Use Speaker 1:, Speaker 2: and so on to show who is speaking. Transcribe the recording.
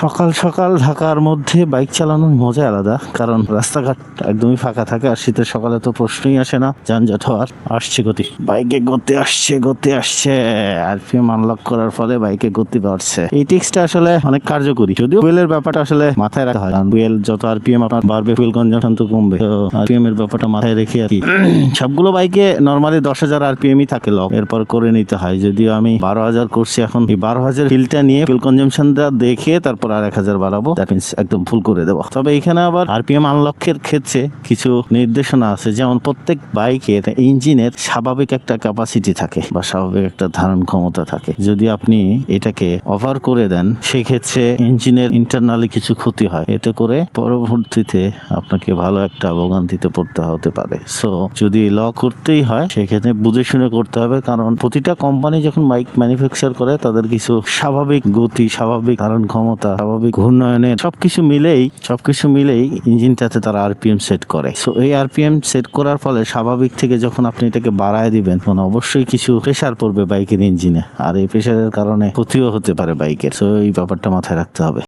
Speaker 1: সকাল সকাল ঢাকার মধ্যে বাইক চালানোর মজা আলাদা, কারণ রাস্তাঘাট একদমই ফাঁকা থাকে। আর শীতের সকালে তো প্রশ্নই আসে না যানজট হওয়ার। আসছে গতি, বাইকে গতি আসছে। আরপিএম আনলক করার ফলে বাইকে গতি বাড়ছে। এই টিক্সটা আসলে অনেক কার্যকরী, যদিও ফুয়েলের ব্যাপারটা আসলে মাথায় রাখা হয়। কারণ ফুয়েল যত আরপিএম আপনার বাড়বে, ফুয়েল কনজাম্পশন তো কমবে। তো আরপিএম এর ব্যাপারটা মাথায় রেখে আর কি সবগুলো বাইকে নর্মালি 10,000 আরপিএমই থাকে লক, এরপর করে নিতে হয়। যদিও আমি 12,000 করছি। এখন এই 12,000 ফিলটা নিয়ে ফুয়েল কনজাম্পশনটা দেখে তারপর আর 1,000 বাড়াবো। দ্যাট মিন্স একদম ফুল করে দেবো। তবে এখানে আবার আরপিএম আনলকের ক্ষেত্রে কিছু নির্দেশনা আছে, যেমন প্রত্যেক বাইকের ইঞ্জিনের স্বাভাবিক একটা ক্যাপাসিটি থাকে বা স্বাভাবিক একটা ধারণ ক্ষমতা থাকে। যদি আপনি এটাকে ওভার করে দেন, সেক্ষেত্রে ইঞ্জিনের ইন্টারনালি কিছু ক্ষতি হয়। এতে করে পরবর্তীতে আপনাকে ভালো একটা ভোগান্তিতে পড়তে হতে পারে। সো যদি ল করতেই হয়, সেক্ষেত্রে বুঝে শুনে করতে হবে। কারণ প্রতিটা কোম্পানি যখন বাইক ম্যানুফ্যাকচার করে, তাদের কিছু স্বাভাবিক গতি, স্বাভাবিক ধারণ ক্ষমতা, স্বাভাবিক ঘূর্ণয়নের সবকিছু মিলেই ইঞ্জিনটাতে তারা আরপিএম সেট করে। সো এই আরপিএম সেট করার ফলে স্বাভাবিক থেকে যখন আপনি এটাকে বাড়ায় দিবেন, তখন অবশ্যই কিছু প্রেসার পড়বে বাইকের ইঞ্জিনে। আর এই প্রেসারের কারণে ক্ষতিও হতে পারে বাইকের। সো এই ব্যাপারটা মাথায় রাখতে হবে।